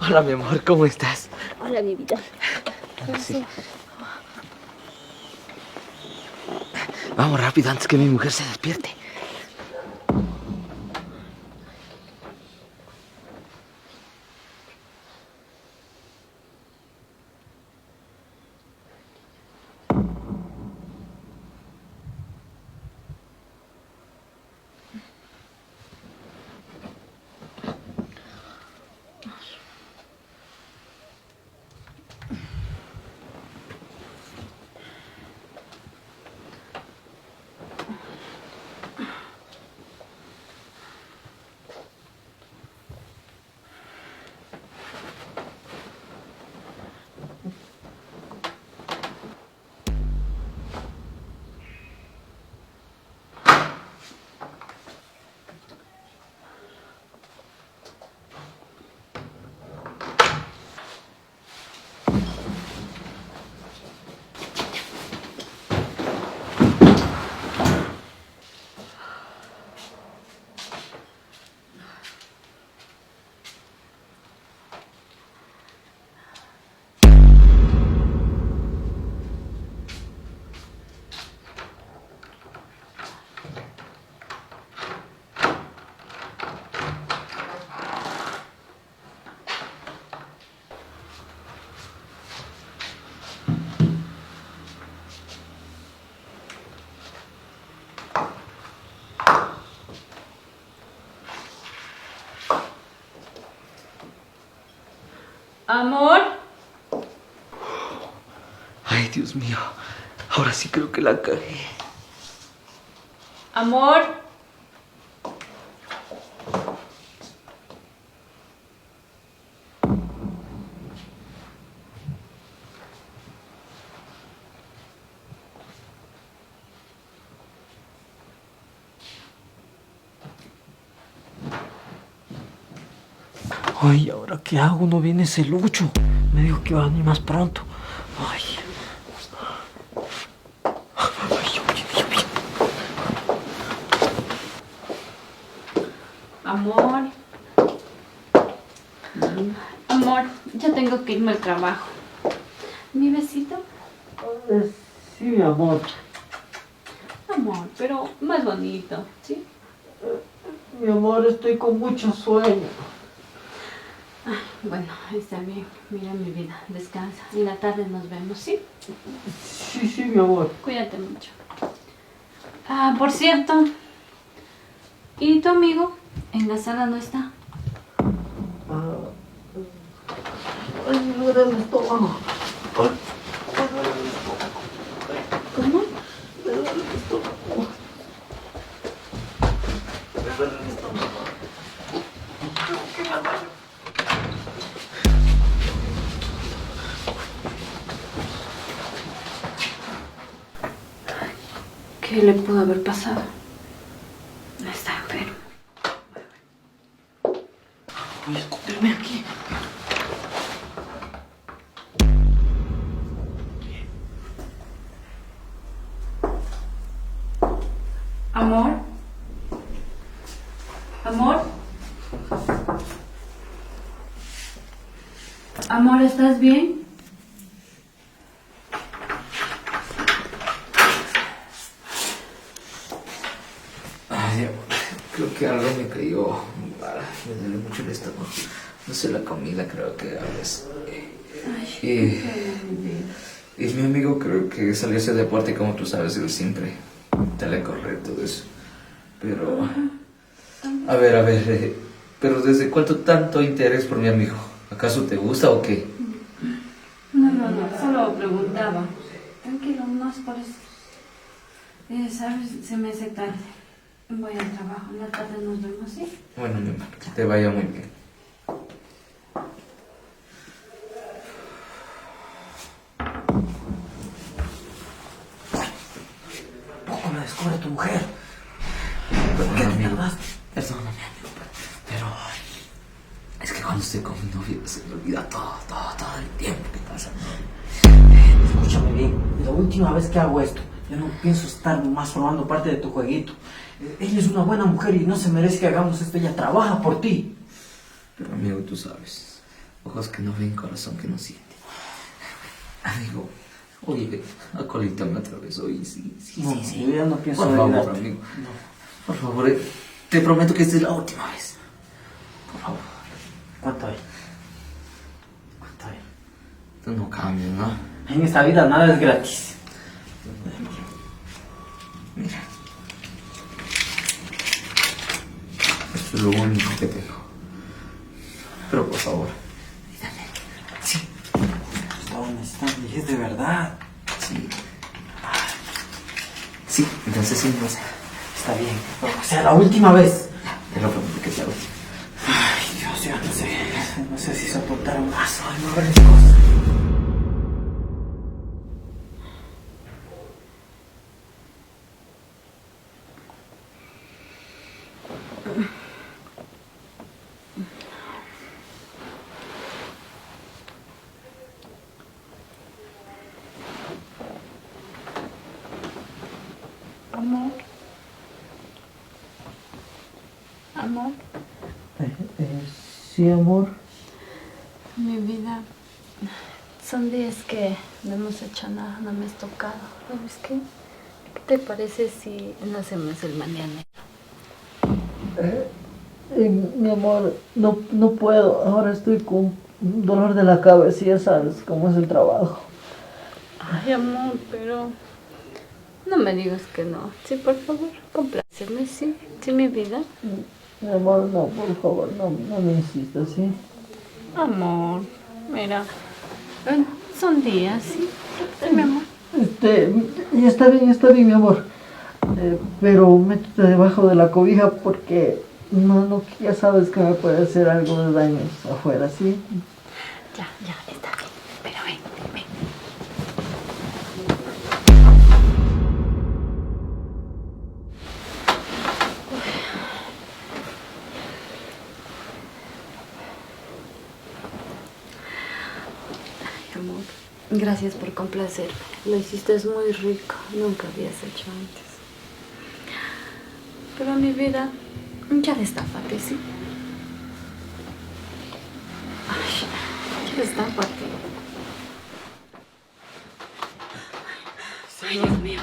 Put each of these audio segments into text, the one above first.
Hola, mi amor, ¿cómo estás? Hola, mi vida. Sí. Vamos rápido antes que mi mujer se despierte. Amor. Ay, Dios mío. Ahora sí creo que la cagué. Amor. Ay, ¿ahora qué hago? No viene ese Lucho. Me dijo que iba a venir más pronto. Ay. Ay, oye. Amor. Amor, ya tengo que irme al trabajo. ¿Mi besito? Sí, mi amor. Amor, pero más bonito, ¿sí? Mi amor, estoy con mucho sueño. Bueno, está bien. Mira, mi vida, descansa. En la tarde nos vemos, ¿sí? Sí, mi amor. Cuídate mucho. Ah, por cierto. ¿Y tu amigo? En la sala no está. Ay, me duele el estómago. Ay, me duele el estómago. ¿Cómo? Me duele el estómago. Me duele el estómago. Creo que me duele. ¿Qué le pudo haber pasado? Está enfermo. Voy a escupirme aquí. Amor. Amor. Amor, ¿estás bien? Ay, amor, creo que algo me cayó mal. Me duele mucho el estómago. No sé, la comida creo que a veces. Y mi amigo creo que salió a hacer deporte, como tú sabes, él siempre sale a correr, todo eso. Pero, a ver, pero ¿desde cuánto tanto interés por mi amigo? ¿Acaso te gusta o qué? No, solo preguntaba. Tranquilo, no es por eso. ¿Sabes? Se me hace tarde. Voy al trabajo, en la tarde nos vemos, ¿sí? Bueno, mi amor, que te vaya muy bien. Poco me descubre tu mujer. ¿Por qué te tardaste? Perdóname, amigo, pero es que cuando estoy con mi novia se me olvida todo el tiempo que pasa? Escúchame bien, la última vez que hago esto, yo no pienso estar más formando parte de tu jueguito. Ella es una buena mujer y no se merece que hagamos esto, ella trabaja por ti. Pero amigo, tú sabes, ojos que no ven, corazón que no siente. Amigo, oye, acolítame otra vez, oye, sí. Yo ya no pienso Por favor, ayudarte. amigo. No. Por favor, te prometo que esta es la última vez. Por favor. ¿Cuánto hay? ¿Cuánto hay? Tú no cambias, ¿no? En esta vida nada es gratis. Mira. Esto es lo único que tengo. Pero por favor, ayúdame. Sí. ¿Dónde están? Y es de verdad. Sí. Sí, entonces sí, no sé. Está bien, pero que sea la última vez. Te lo prometo que es la última. Ay, Dios, ya no sé. No sé si soportar más. Ay, no hagas cosas. Amor. Amor, Sí, amor. mi vida. Son días que no hemos hecho nada, no me has tocado. ¿Sabes qué? ¿Qué te parece si no hacemos el mañana? Mi amor, no puedo. Ahora estoy con un dolor de la cabeza y ya sabes cómo es el trabajo. Ay, amor, pero no me digas que no. Sí, por favor, compláceme, sí. Sí, mi vida. Mi amor, no, por favor, no me insistas, ¿sí? Amor, mira. Son días, sí. Sí, mi amor. Ya está bien, mi amor. Pero métete debajo de la cobija porque ya sabes que me puede hacer algo de daños afuera, ¿sí? Ya, está bien. Pero ven. Ay, amor, gracias por complacerme. Lo hiciste es muy rico. Nunca habías hecho antes. Pero mi vida, ya destápate, ¿sí? Ay, ya destápate. Ay, Dios mío.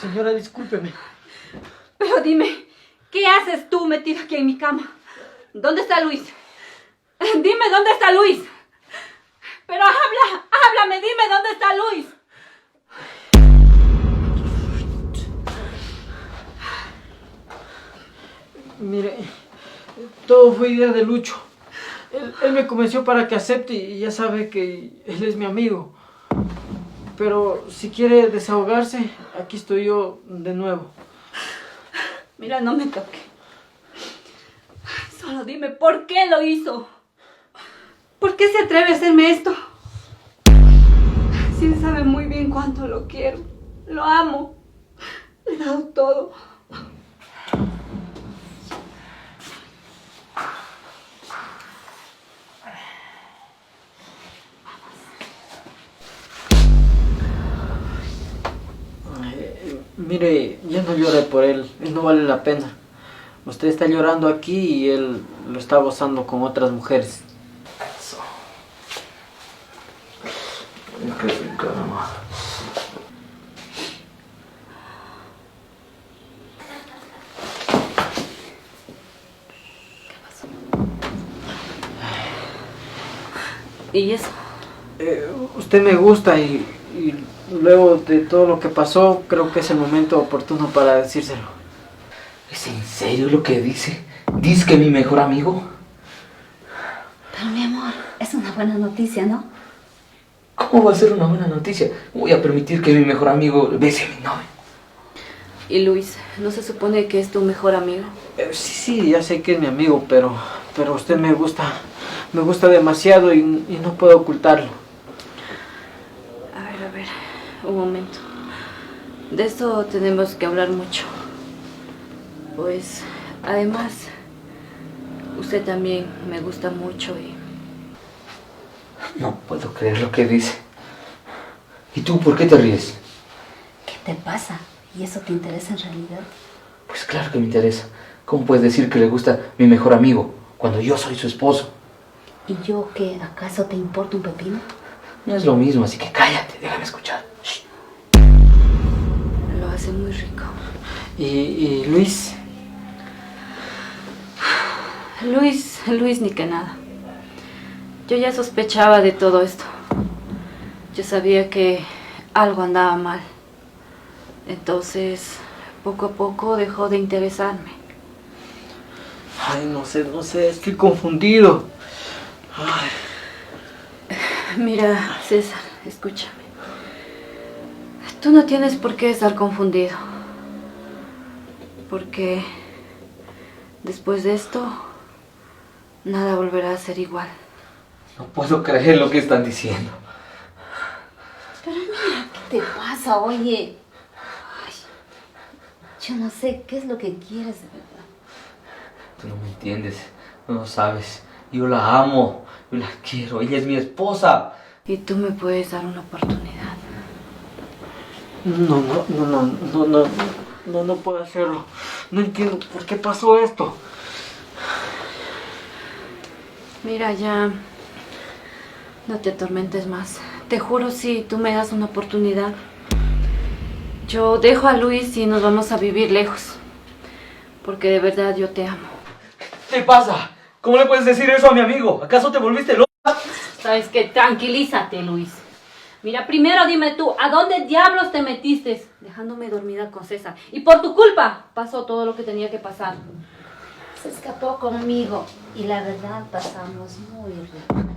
Señora, discúlpeme. Pero dime, ¿qué haces tú metido aquí en mi cama? ¿Dónde está Luis? Dime, ¿dónde está Luis? Pero háblame, dime, ¿dónde está Luis? Mire, todo fue idea de Lucho. Él me convenció para que acepte y ya sabe que él es mi amigo. Pero si quiere desahogarse, aquí estoy yo de nuevo. Mira, no me toque. Solo dime, ¿por qué lo hizo? ¿Por qué se atreve a hacerme esto? Sí sabe muy bien cuánto lo quiero. Lo amo. Le he dado todo. Mire, ya no llore por él no vale la pena. Usted está llorando aquí y él lo está gozando con otras mujeres. Eso. Qué rico, mamá. ¿Y eso? Usted me gusta y luego de todo lo que pasó, creo que es el momento oportuno para decírselo. ¿Es en serio lo que dice? ¿Dice que mi mejor amigo? Pero mi amor, es una buena noticia, ¿no? ¿Cómo va a ser una buena noticia? Voy a permitir que mi mejor amigo bese a mi novia. ¿Y Luis, no se supone que es tu mejor amigo? Sí, ya sé que es mi amigo, pero usted me gusta demasiado y no puedo ocultarlo. A ver, un momento. De esto tenemos que hablar mucho. Pues, además, usted también me gusta mucho y... No puedo creer lo que dice. ¿Y tú por qué te ríes? ¿Qué te pasa? ¿Y eso te interesa en realidad? Pues claro que me interesa. ¿Cómo puedes decir que le gusta mi mejor amigo cuando yo soy su esposo? ¿Y yo qué? ¿Acaso te importa un pepino? No es lo mismo, así que cállate, déjame escuchar. Shh. Lo hace muy rico. ¿Y Luis? Luis ni que nada. Yo ya sospechaba de todo esto. Yo sabía que algo andaba mal. Entonces, poco a poco dejó de interesarme. Ay, no sé, estoy confundido. Ay. Mira, César, escúchame. Tú no tienes por qué estar confundido. Porque después de esto, nada volverá a ser igual. No puedo creer lo que están diciendo. Pero mira, ¿qué te pasa? Oye. Ay, yo no sé qué es lo que quieres de verdad. Tú no me entiendes, no lo sabes. Yo la amo, yo la quiero, ella es mi esposa. Y tú me puedes dar una oportunidad. No puedo hacerlo. No entiendo por qué pasó esto. Mira, ya no te atormentes más. Te juro, si tú me das una oportunidad, yo dejo a Luis y nos vamos a vivir lejos. Porque de verdad yo te amo. ¿Qué pasa? ¿Cómo le puedes decir eso a mi amigo? ¿Acaso te volviste loca? Sabes que tranquilízate, Luis. Mira, primero dime tú, ¿a dónde diablos te metiste? Dejándome dormida con César. Y por tu culpa pasó todo lo que tenía que pasar. Se escapó conmigo y la verdad pasamos muy bien.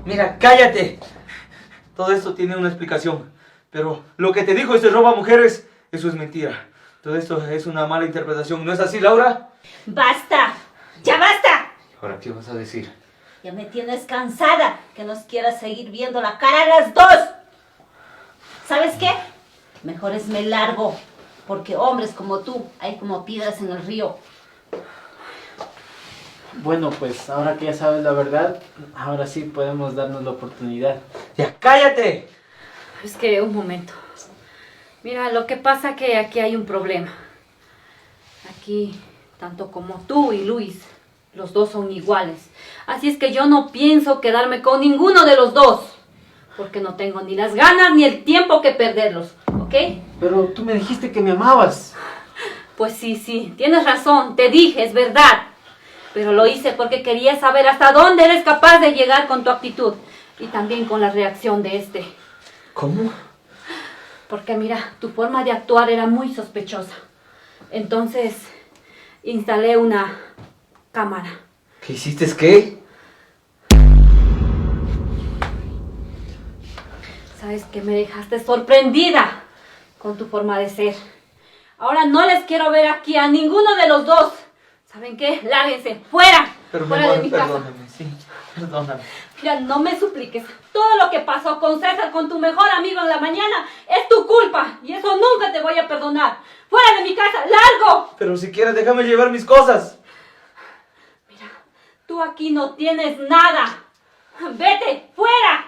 Mira, cállate. Todo esto tiene una explicación. Pero lo que te dijo este roba mujeres, eso es mentira. Todo esto es una mala interpretación. ¿No es así, Laura? ¡Basta! ¡Ya basta! Ahora, ¿qué vas a decir? Ya me tienes cansada que nos quieras seguir viendo la cara a las dos. ¿Sabes qué? Mejor es me largo, porque hombres como tú hay como piedras en el río. Bueno, pues ahora que ya sabes la verdad, ahora sí podemos darnos la oportunidad. ¡Ya cállate! Es que, un momento. Mira, lo que pasa que aquí hay un problema. Aquí, tanto como tú y Luis, los dos son iguales. Así es que yo no pienso quedarme con ninguno de los dos. Porque no tengo ni las ganas ni el tiempo que perderlos, ¿ok? Pero tú me dijiste que me amabas. Pues sí, tienes razón, te dije, es verdad. Pero lo hice porque quería saber hasta dónde eres capaz de llegar con tu actitud. Y también con la reacción de este. ¿Cómo? Porque mira, tu forma de actuar era muy sospechosa. Entonces, instalé una cámara. ¿Qué hiciste? ¿Qué? Sabes que me dejaste sorprendida con tu forma de ser. Ahora no les quiero ver aquí a ninguno de los dos. ¿Saben qué? Lárguense, fuera. Pero mi Fuera amor, de mi casa. perdóname, sí, perdóname. Mira, no me supliques. Todo lo que pasó con César, con tu mejor amigo en la mañana, es tu culpa. Y eso nunca te voy a perdonar. ¡Fuera de mi casa! ¡Largo! Pero si quieres, déjame llevar mis cosas. Mira, tú aquí no tienes nada. ¡Vete! ¡Fuera!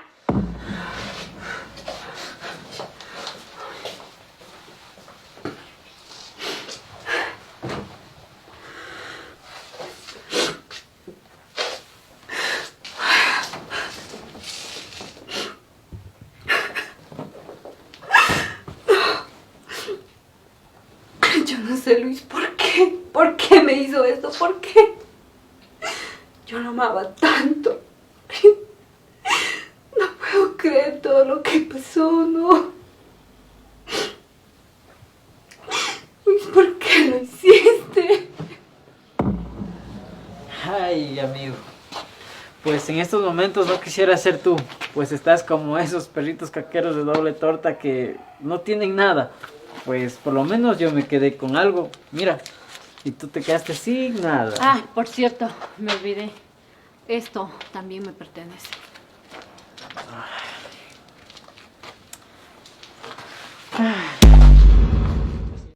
Yo no sé, Luis, ¿por qué? ¿Por qué me hizo esto? ¿Por qué? Yo lo amaba tanto. No puedo creer todo lo que pasó, ¿no? Luis, ¿por qué lo hiciste? Ay, amigo. Pues en estos momentos no quisiera ser tú. Pues estás como esos perritos caqueros de doble torta que no tienen nada. Pues por lo menos yo me quedé con algo. Mira, y tú te quedaste sin nada. Ah, por cierto, me olvidé. Esto también me pertenece.